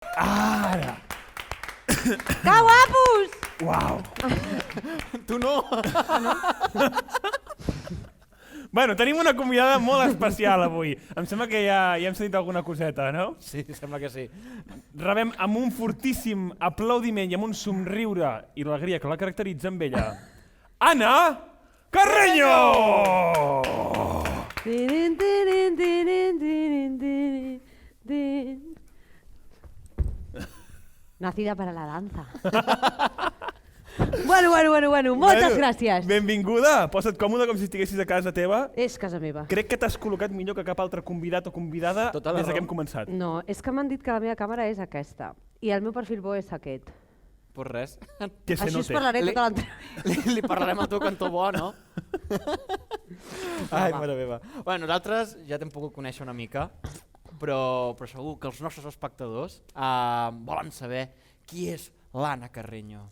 Ara! Que guapos! Uau! Tu no! Bueno, tenim una convidada molt especial avui. Em sembla que ja hem sentit alguna coseta, no? Sí, sembla que sí. Rebem amb un fortíssim aplaudiment i amb un somriure i l'alegria que la caracteritza amb ella. Anna Carreño! Nacida para la danza. Bueno, moltes gràcies. Benvinguda, posa't còmode com si estiguessis a casa teva. És casa meva. Crec que t'has col·locat millor que cap altre convidat o convidada Tota la des que raó. hem començat. No, és que m'han dit que la meva càmera és aquesta i el meu perfil bo és aquest. Pues res. Que se Així us note. parlaré tota l'entrevista. Li parlarem a tu cantó bo, no? Ai, mare meva. Bueno, nosaltres ja t'hem pogut conèixer una mica, però segur que els nostres espectadors volen saber qui és l'Anna Carreño.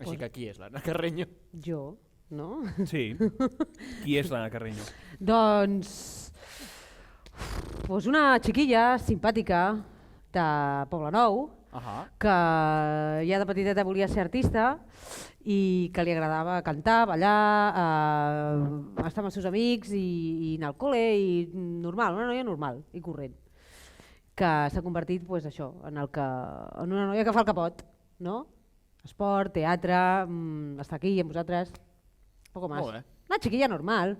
Així que qui és l'Anna Carreño? Jo, no? Sí. Qui és l'Anna Carreño? Doncs una xiquilla simpàtica de Poblenou que ja de petiteta volia ser artista i que li agradava cantar, ballar, estar amb els seus amics i anar al col·le i normal, una noia normal i corrent que s'ha convertit pues, això, en una noia que fa el que pot, no? Esport, teatre, estar aquí amb vosaltres, poco más. Molt bé. Una xiquilla normal,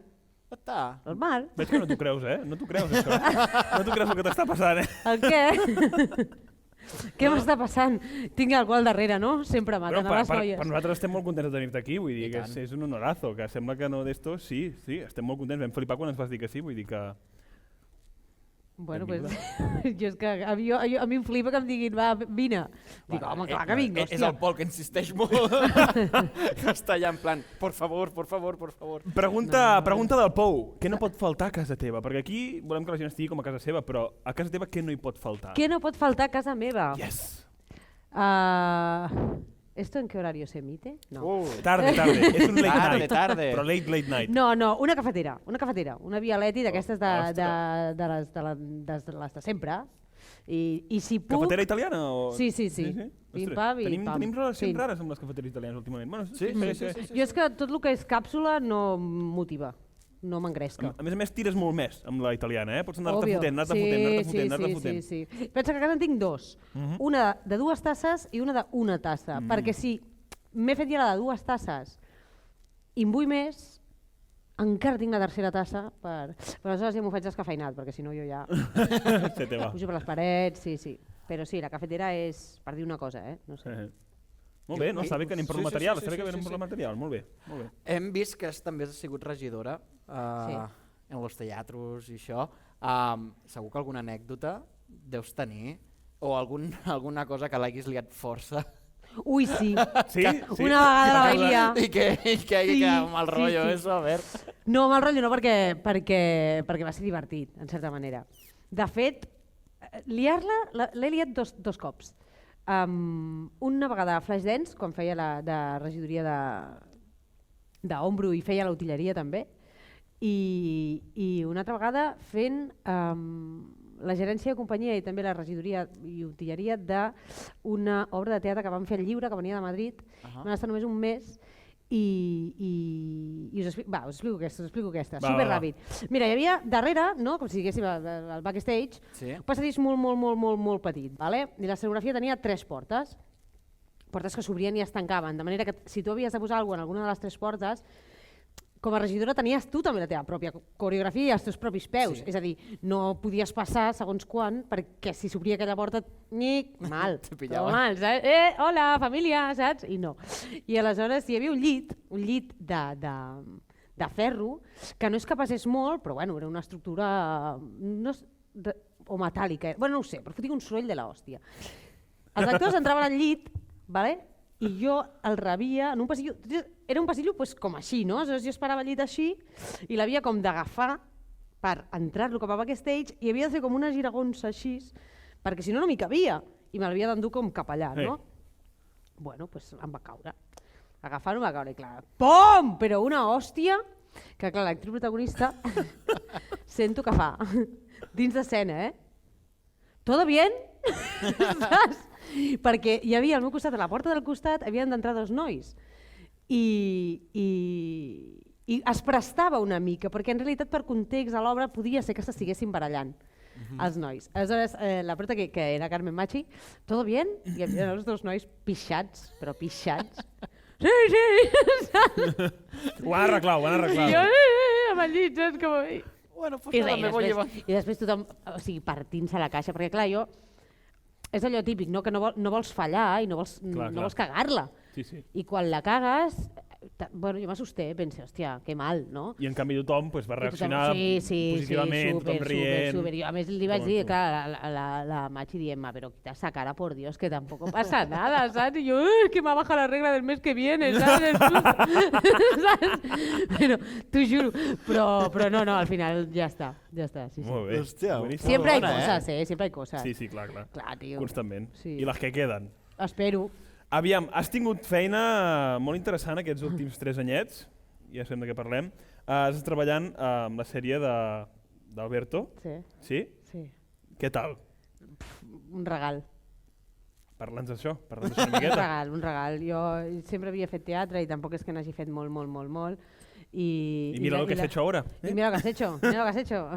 Està. normal. Veig que no t'ho creus, eh? No t'ho creus, això. No t'ho creus el que t'està passant, eh? El què? Què m'està passant? Tinc algú al darrere, no? Sempre matant a les noies. Per nosaltres estem molt contents de tenir-te aquí, vull dir I que tant. és un honorazo, que sembla que no d'esto, sí, estem molt contents, vam flipar quan ens vas dir que sí, vull dir que... Bueno, pues, jo és que a mi em flipa que em diguin, va, vine. Dic, home, clar que vinc, És hòstia. el Pol que insisteix molt. Que està allà en plan, por favor. Pregunta del Pou, què no pot faltar a casa teva? Perquè aquí volem que la gent estigui com a casa seva, però a casa teva què no hi pot faltar? Què no pot faltar a casa meva? Yes! ¿Esto en qué horario se emite? No. Tarde, és un late night, Tarde. però late night. No, una cafetera, una Vialeti d'aquestes de les de sempre. I si puc... Cafetera italiana? O... Sí. Pim, pam i pam. Tenim relacions Sí. rares amb les cafeteres italianes últimament. Bueno, Sí. Jo és que tot el que és càpsula no em motiva, no m'engresca. A més, tires molt més amb la italiana, eh? Pots anar-te Òbvio. fotent, anar-te fotent. Sí. Pensa que a casa en tinc dos. Una de 2 tasses i una d'una tassa. Perquè si m'he fet ja la de 2 tasses i en vull més, encara tinc la tercera tassa per... Però aleshores ja m'ho faig descafeinat, perquè si no jo ja Se te va. pujo per les parets, sí. Però sí, la cafetera és, per dir una cosa, no sé. Molt bé, no? Està bé que anem per el Sí, material, sí, està bé que sí, anem per sí. el material, molt bé. Hem vist que també has sigut regidora en los teatros i això. Segur que alguna anècdota deus tenir o alguna cosa que l'haguis liat força. Ui, sí. Sí? Una vegada la vaig liar. I que mal rotllo, sí. eso, a ver. No, mal rotllo no, perquè va ser divertit, en certa manera. De fet, liar-la l'he liat dos cops. Una vegada a Flashdance, quan feia la de regidoria d'Ombro i feia l'utilleria també, i una altra vegada fent la gerència de companyia i també la regidoria i utilleria d'una obra de teatre que vam fer al Lliure, que venia de Madrid. Van estar només un mes i us explico aquesta, superràpid. Mira, hi havia darrere, no, com si diguéssim al backstage, un passadís molt petit, vale? I l'escenografia tenia 3 portes que s'obrien i es tancaven, de manera que si tu havies de posar alguna cosa en alguna de les 3 portes, com a regidora tenies tu també la teva pròpia coreografia i els teus propis peus, és a dir, no podies passar segons quan, perquè si s'obria aquella porta, mal, saps? Hola, família, saps? I no. I aleshores hi havia un llit de ferro, que no és que pesés molt, però bueno, era una estructura o metàl·lica, bueno, no ho sé, però fotia un soroll de l'hòstia. Els actors entraven al llit, i jo el rebia en un passillo, era un passillo com així, no? Aleshores jo esperava el llit així i l'havia com d'agafar per entrar-lo cap a backstage i havia de fer com unes giragonses així, perquè si no no m'hi cabia i me l'havia d'endur com cap allà, no? Bueno, doncs em va caure. Agafar-ho va caure i clar, pom! Però una hòstia que clar, l'actriu protagonista sento que fa dins d'escena, ¿Todo bien? Saps? Perquè hi havia al meu costat, a la porta del costat, havien d'entrar 2 nois. I es prestava una mica, perquè en realitat per context a l'obra podia ser que s'estiguessin barallant els nois. Aleshores, la prota, que era Carmen Machi, ¿todo bien? I hi havia els 2 nois pixats, però pixats. Sí! Ho van arreglar, I jo, amb el llit, saps? Bueno, pues I nada, me voy llevando. després tothom, o sigui, partint-se la caixa, perquè clar, és allò típic, no? Que no vols fallar i no vols cagar-la. Sí. I quan la cagues, bueno, jo m'assusté, pense, hòstia, que mal, no? I en canvi tothom va reaccionar positivament, tothom rient. Super. Jo a més li vaig dir, clar, la Machi dient, pero quita esa cara, por Dios, que tampoco pasa nada, ¿sabes? Y yo, que me ha bajado la regla del mes que viene, ¿sabes? ¿Sabes? Pero, t'ho juro. Però no, al final ja està. Sí. Molt bé. Hòstia, Siempre hay cosas, siempre hay cosas. Sí, clar. Clar, tio. Constantment. Sí. I les que queden. Espero. Aviam, has tingut feina molt interessant aquests últims 3 anyets, ja sabem de què parlem. Estàs treballant amb la sèrie d'Alberto. Sí. Sí? Què tal? Un regal. Parla'ns d'això una miqueta. Un regal. Jo sempre havia fet teatre i tampoc és que n'hagi fet molt. I mira lo que has hecho ahora. I mira lo que has hecho.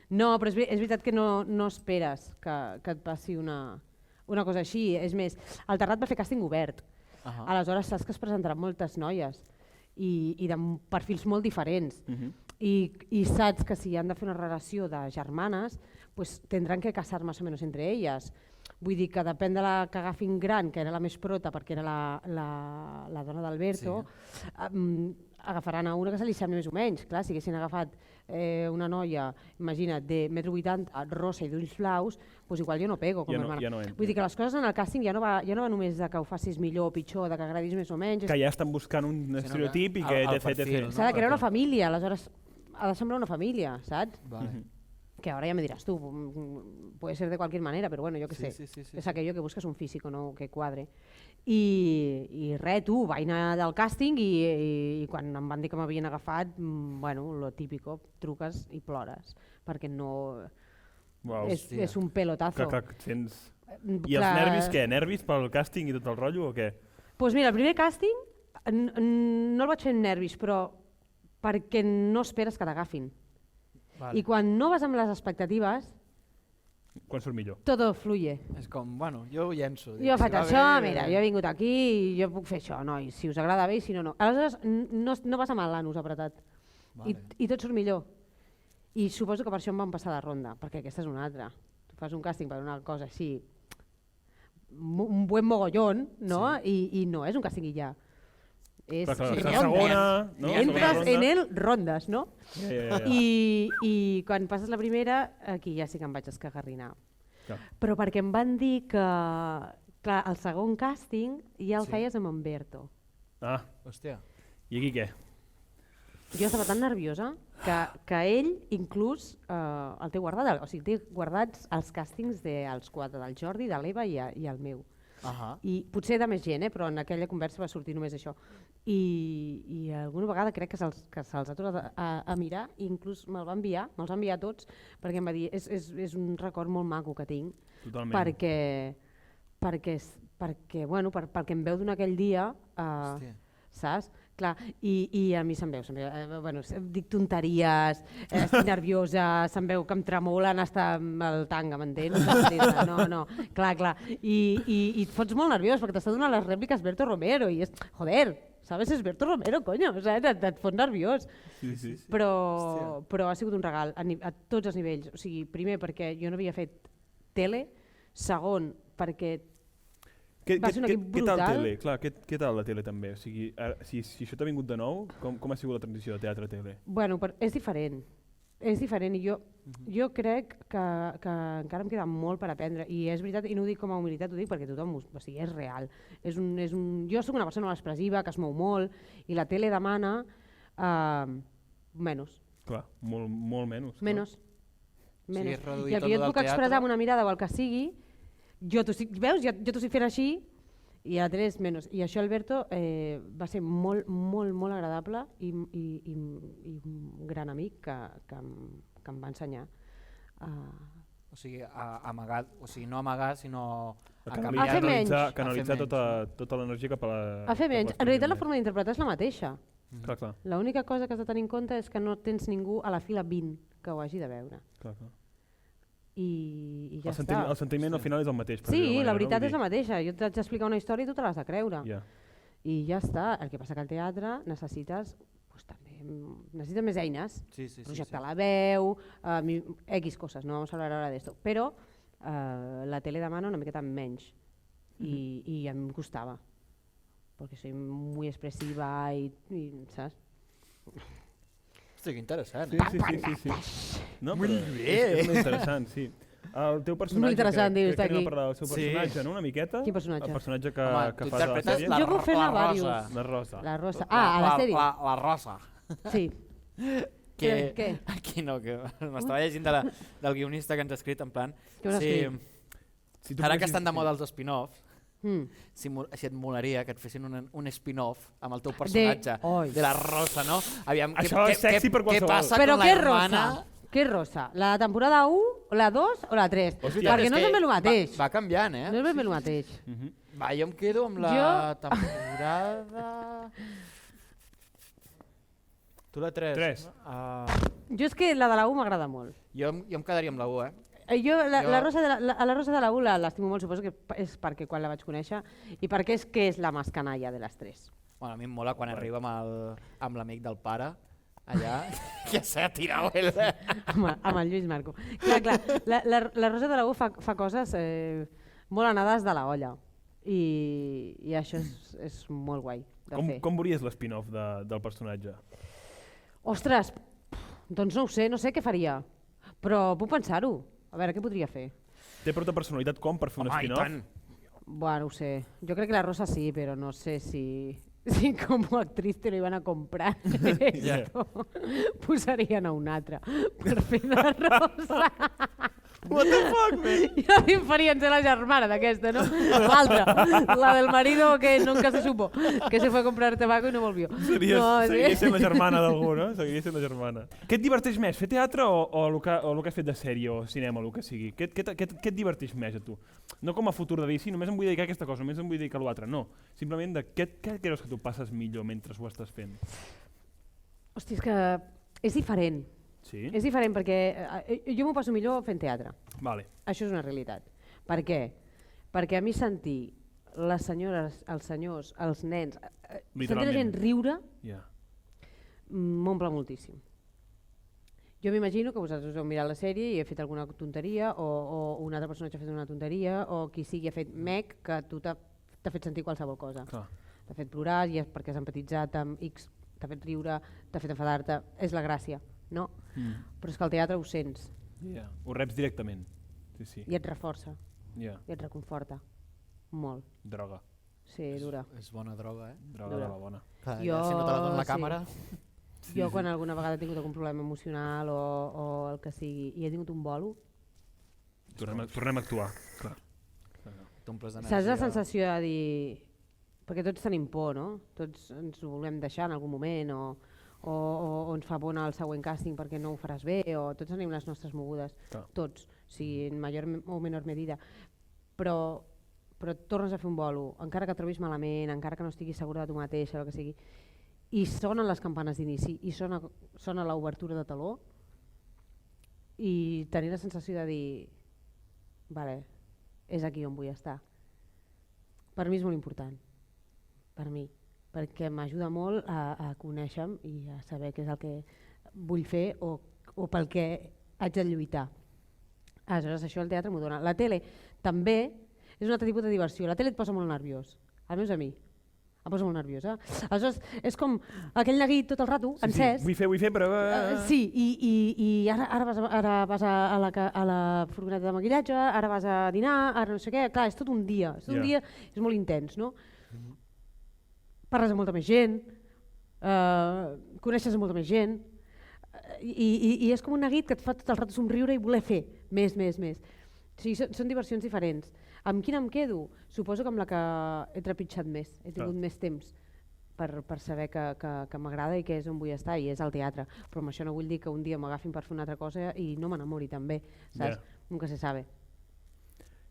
No, però és veritat que no esperes que et passi una cosa així. És més, el Terrat va fer càsting obert. Aleshores saps que es presentaran moltes noies i de perfils molt diferents. I saps que si han de fer una relació de germanes, pues tindran que casar més o menys entre elles. Vull dir que depèn de la que agafin gran, que era la més prota perquè era la dona d'Alberto, agafaran a una que se li sembli més o menys. Clar, si haguessin agafat una noia, imagina't, de 1,80 m, rosa i d'ulls blaus, doncs igual jo no pego com a hermana. Vull dir que les coses en el càsting ja no va només de que ho facis millor o pitjor, de que agradis més o menys. Que ja estan buscant un estereotip i que etc. S'ha de crear una família, aleshores ha de semblar una família, saps? Vale. Que ahora ya me dirás tú, puede ser de cualquier manera, pero bueno, yo qué sé. Es aquello que buscas un físico, no que cuadre. I res, tu, vaig anar del càsting i quan em van dir que m'havien agafat, bueno, lo típico, truques i plores, perquè no... És un pelotazo. I els nervis què? Nervis pel càsting i tot el rotllo o què? Doncs mira, el primer càsting no el vaig fer amb nervis, però perquè no esperes que t'agafin. I quan no vas amb les expectatives... Quan surt millor? Todo fluye. És com, bueno, jo ho llenço. Jo faig això, mira, jo he vingut aquí i jo puc fer això, no? I si us agrada bé i si no, no. Aleshores no vas amb l'anus apretat i tot surt millor. I suposo que per això em van passar de ronda, perquè aquesta és una altra. Tu fas un càsting per una cosa així, un buen mogollón, no? I no és un càsting i ja. És segona, no? Entres en el rondes, no? I quan passes la primera, aquí ja sí que em vaig escagarrinar. Però perquè em van dir que clar, el segon càsting ja el feies amb en Berto. Ah, hòstia. I aquí què? Jo estava tan nerviosa que ell inclús el té guardat, o sigui, té guardats els càstings dels 4, del Jordi, de l'Eva i el meu. I potser de més gent, però en aquella conversa va sortir només això. I alguna vegada crec que se'ls ha tornat a mirar i inclús me'ls va enviar tots, perquè em va dir, és un record molt maco que tinc, perquè bueno, pel que em veu d'un aquell dia, saps? Clar, i a mi se'm veu, bueno, dic tonteries, estic nerviosa, se'm veu que em tremolen hasta el tanga, m'entens? No, clar. I et fots molt nerviós perquè t'està donant les rèpliques Berto Romero i és, joder, ¿sabes? És Berto Romero, coño, et fots nerviós. Sí. Però ha sigut un regal a tots els nivells. O sigui, primer perquè jo no havia fet tele, segon perquè va ser un equip brutal. Què tal tele? Clar, què tal la tele també? O sigui, si això t'ha vingut de nou, com ha sigut la transició de teatre a tele? Bueno, és diferent. És diferent i jo crec que encara em queda molt per aprendre i és veritat, i no ho dic com a humilitat, ho dic perquè tothom, o sigui, és real. Jo soc una persona molt expressiva, que es mou molt i la tele demana menys. Clar, molt menys. Menys. I el que jo et puc expressar amb una mirada o el que sigui, veus, jo t'ho estic fent així i a la tele és menys. I això, Alberto, va ser molt agradable i un gran amic que em va ensenyar O sigui, amagar, o sigui, no amagar, sinó canalitzar tota l'energia cap a la... A fer menys. En realitat la forma d'interpretar és la mateixa. Clar. L'única cosa que has de tenir en compte és que no tens ningú a la fila 20 que ho hagi de veure. Clar. I ja està. El sentiment al final és el mateix. Sí, la veritat és la mateixa. Jo t'haig d'explicar una història i tu te l'has de creure. I ja està. El que passa que al teatre necessites més eines, projectar la veu, X coses, no vamos a hablar ahora de esto, però la tele demana una miqueta menys i a mi em costava, perquè soy muy expresiva i ¿sabes? Hosti, que interessant. Sí. No, molt bé. És molt interessant, sí. El teu personatge, que anem a parlar del seu personatge, no? Una miqueta? Quin personatge? El personatge que fa de la sèrie. Jo puc fer-ne diversos. La Rosa. A la sèrie? La Rosa. Sí. Què? Aquí no, que m'estava llegint del guionista que ens ha escrit, en plan... Ara que estan de moda els spin-offs, si et molaria que et fessin un spin-off amb el teu personatge de la Rosa, no? Aviam, això és sexy per qualsevol. Què passa con la hermana? Què és Rosa? La temporada 1, la 2 o la 3? Perquè no és ben bé el mateix. Va canviant, eh? No és ben bé el mateix. Va, jo em quedo amb la temporada... Tu la 3? 3. Jo és que la de la 1 m'agrada molt. Jo em quedaria amb la 1, Jo la Rosa de la 1 l'estimo molt, suposo que és perquè quan la vaig conèixer i perquè és la més canalla de les 3. Bueno, a mi em mola quan arriba amb l'amic del pare, allà, que s'ha tirat el... Amb el Lluís Marco. Clar, la Rosa de la 1 fa coses molt anades de la olla i això és molt guai de fer. Com veuries l'spin-off del personatge? Ostres, doncs no ho sé què faria, però puc pensar-ho. A veure, què podria fer? Té prou personalitat com per fer un spin-off? Bueno, ho sé. Jo crec que la Rosa sí, però no sé si como actriz te lo iban a comprar. Posarien a un altre per fer de Rosa. What the fuck, man? I a mi em farien ser la germana d'aquesta, no? L'altra, la del marido que nunca se supo, que se fue a comprar tabaco i no volvió. Seguiria sent la germana d'algú, no? Seguiria sent la germana. Què et diverteix més, fer teatre o el que has fet de sèrie o cinema, el que sigui? Què et diverteix més a tu? No com a futur de dir, sí, només em vull dedicar a aquesta cosa, només em vull dedicar a l'altre, no. Simplement de què creus que tu passes millor mentre ho estàs fent? Hòstia, és que és diferent. Sí? És diferent perquè jo m'ho passo millor fent teatre. Vale. Això és una realitat. Per què? Perquè a mi sentir les senyores, els senyors, els nens, sentir la gent riure, m'omple moltíssim. Jo m'imagino que vosaltres us heu mirat la sèrie i he fet alguna tonteria o un altre personatge ha fet una tonteria o qui sigui ha fet mec que tu t'ha fet sentir qualsevol cosa. T'ha fet plorar i és perquè has empatitzat amb X, t'ha fet riure, t'ha fet enfadar-te, és la gràcia. No? Però és que al teatre ho sents. Ho reps directament. I et reforça. I et reconforta. Molt. Droga. Sí, dura. És bona droga, Droga de la bona. Si no te la dona la càmera... Jo quan alguna vegada he tingut algun problema emocional o el que sigui i he tingut un bolo... Tornem a actuar. Saps la sensació de dir... Perquè tots tenim por, no? Tots ens ho volem deixar en algun moment o ens fa por anar al següent càsting perquè no ho faràs bé, o tots tenim les nostres mogudes, tots, en major o menor medida, però tornes a fer un bolo, encara que et trobis malament, encara que no estiguis segura de tu mateixa, el que sigui, i sonen les campanes d'inici, i sona l'obertura de taló, i tenir la sensació de dir, vale, és aquí on vull estar. Per mi és molt important, per mi, perquè m'ajuda molt a conèixer-me i a saber què és el que vull fer o pel que haig de lluitar. Aleshores, això el teatre m'ho dona. La tele també és un altre tipus de diversió. La tele et posa molt nerviós, almenys a mi. Em posa molt nerviosa. Aleshores, és com aquell neguit tot el rato, encès. Vull fer, però... Sí, i ara vas a la furgoneta de maquillatge, ara vas a dinar, ara no sé què. Clar, és tot un dia. És molt intens, no? Parles amb molta més gent, coneixes molta més gent i és com un neguit que et fa tot el rato somriure i voler fer més. O sigui, són diversions diferents. Amb quina em quedo? Suposo que amb la que he trepitjat més, he tingut més temps per saber que m'agrada i que és on vull estar, i és al teatre. Però amb això no vull dir que un dia m'agafin per fer una altra cosa i no m'enamori també, saps? Nunca se sabe.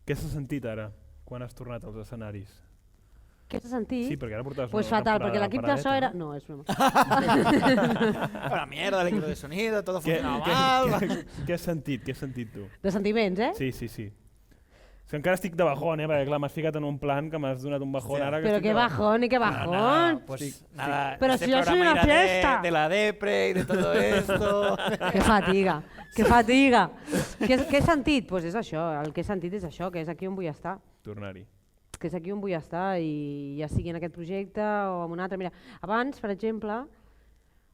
Què s'ha sentit ara, quan has tornat als escenaris? Què s'ha sentit? Sí, perquè ara portaves Pues fatal, perquè l'equip de so era... No, és broma. Una mierda, el equipo de sonido, todo funcionaba mal. Què has sentit? Què has sentit tu? De sentiments, eh? Sí. És que encara estic de bajón, perquè clar, m'has ficat en un plan que m'has donat un bajón ara. Pero qué bajón y qué bajón. Nada, pues nada, pero este si yo soy programa una irá fiesta. de la depre y de todo esto. Que fatiga, que fatiga. Què he sentit? Pues és això, el que he sentit és això, que és aquí on vull estar. Tornar-hi. Que és aquí on vull estar, i ja sigui en aquest projecte o en un altre. Mira, abans, per exemple,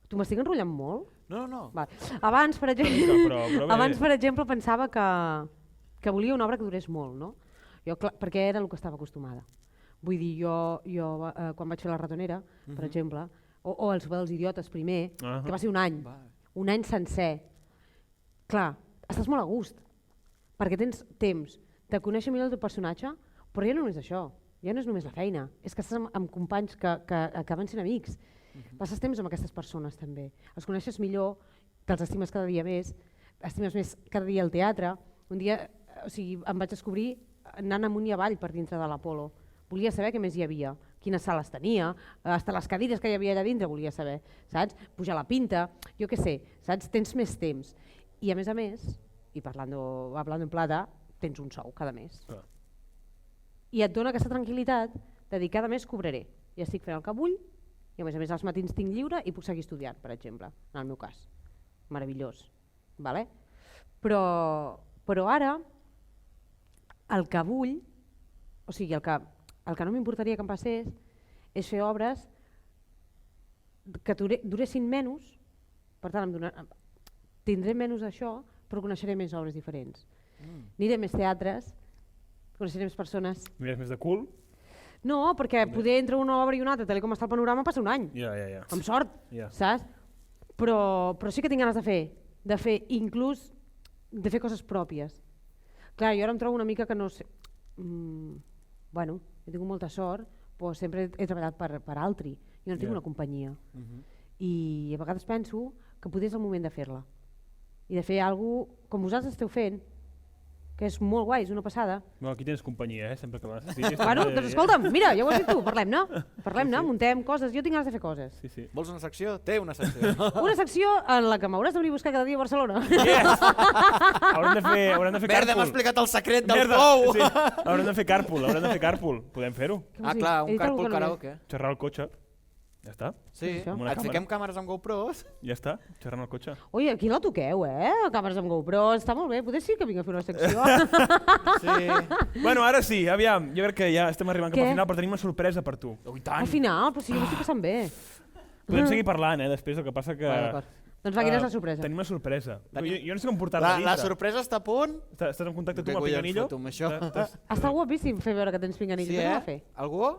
tu m'estic enrotllant molt? No. Vale. Abans, per exemple, però bé. abans, per exemple, pensava que volia una obra que durés molt, no? Jo, clar, perquè era el que estava acostumada. Vull dir, jo quan vaig fer La ratonera, per exemple, o El sopar dels idiotes primer, que va ser un any sencer. Clar, estàs molt a gust, perquè tens temps de conèixer millor el teu personatge, però ja no és això, ja no és només la feina, és que estàs amb companys que acaben sent amics. Passes temps amb aquestes persones també, els coneixes millor, te'ls estimes cada dia més, estimes més cada dia el teatre. Un dia, o sigui, em vaig descobrir anant amunt i avall per dintre de l'Apolo. Volia saber què més hi havia, quines sales tenia, hasta les cadires que hi havia allà dintre volia saber, saps? Pujar la pinta, jo què sé, saps? Tens més temps. I a més, i hablando en plata, tens un sou cada mes. I et dona aquesta tranquil·litat de dir cada mes cobraré. Ja estic fent el que vull i a més als matins tinc lliure i puc seguir estudiant, per exemple, en el meu cas. Meravellós. Vale? Però ara el que vull, o sigui, el que no m'importaria que em passés és fer obres que duressin menys, per tant tindré menys d'això, però coneixeré més obres diferents. Aniré a més teatres, coneixeré més persones. Aniràs més de cul? No, perquè poder entre una obra i una altra, tal com està el panorama, passa un any. Ja. Amb sort, saps? Però sí que tinc ganes de fer inclús de fer coses pròpies. Clar, jo ara em trobo una mica que no sé... Bueno, he tingut molta sort, però sempre he treballat per altri. Jo no tinc una companyia. I a vegades penso que potser és el moment de fer-la. I de fer alguna cosa com vosaltres esteu fent, que és molt guai, és una passada. No, aquí tens companyia, sempre que necessitis. Bueno, doncs escolta'm, mira, ja ho has dit tu, parlem-ne, muntem coses, jo tinc ganes de fer coses. Sí. Vols una secció? Té una secció. Una secció en la que m'hauràs de venir a buscar cada dia a Barcelona. Yes! Haurem de fer carpool. Merda, m'ha explicat el secret del pou! Sí. Haurem de fer carpool, podem fer-ho. Ah, clar, un carpool karaoke. Xerrar al cotxe. Ja està. Sí, et fiquem càmeres amb GoPros. Ja està, xerrant al cotxe. Ui, aquí la toqueu, càmeres amb GoPros, està molt bé, potser sí que vinc a fer una secció. Sí. Bueno, ara sí, aviam, jo crec que ja estem arribant cap al final, però tenim una sorpresa per tu. Al final, però sí, jo m'estic passant bé. Podem seguir parlant, després, el que passa que... Doncs va, quina és la sorpresa? Tenim una sorpresa. Jo no sé com portar-la dintre. La sorpresa està a punt. Estàs en contacte tu amb el Pinganillo? Està guapíssim fer veure que tens Pinganillo. Sí, què no va fer? Algú?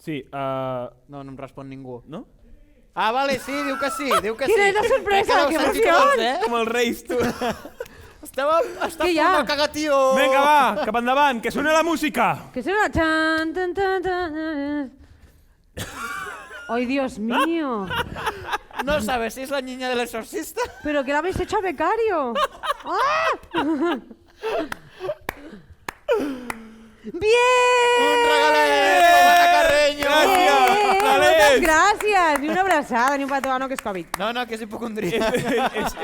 Sí. No em respon ningú. No? Ah, vale, sí, diu que sí. Quina és la sorpresa? Que emoció! Com els reis, tu. Està a punt de cagar, tio. Vinga, va, cap endavant, que sona la música. Que sona... Ay, Dios mío. No sabes si es la niña del exorcista. Pero que la habéis hecho a becario. ¡Ah! ¡Bien! Un regalet, Ana Carreño! Moltes gràcies! Ni una abraçada, ni un petó, no, que és Covid. No, que és hipocondria.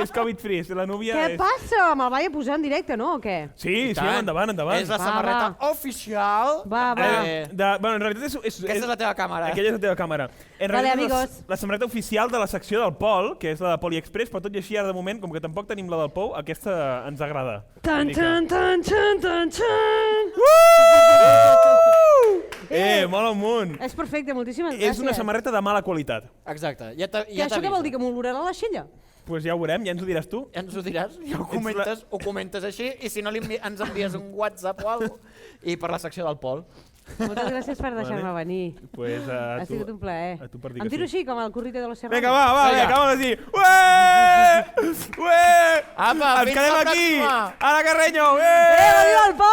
És Covid-free, la núvia... Què passa? Me'l vaig a posar en directe, no, o què? Sí, endavant. És la samarreta oficial. Va. Bueno, en realitat és... Aquesta és la teva càmera. Aquella és la teva càmera. En Vale, realitat amigos. la samarreta oficial de la secció del Pol, que és la de Poliexpress, però tot i així ara de moment, com que tampoc tenim la del Pou, aquesta ens agrada. Tan. Mola un munt. És perfecte, moltíssimes gràcies. És una samarreta de mala qualitat. Exacte. I això què vol dir, que m'olorarà la xella? Pues ja ho veurem, ja ens ho diràs tu. Ja ens ho diràs, ja ho comentes així, i si no ens envies un WhatsApp o alguna cosa, i per la secció del Pol. Moltes gràcies per deixar-me venir. Pues ha sigut un plaer. Em tiro així, com el currito de los serranos. Vinga, va, acabem així. Ué! Apa, ens quedem aquí! Ana Carreño! Viva el Pol!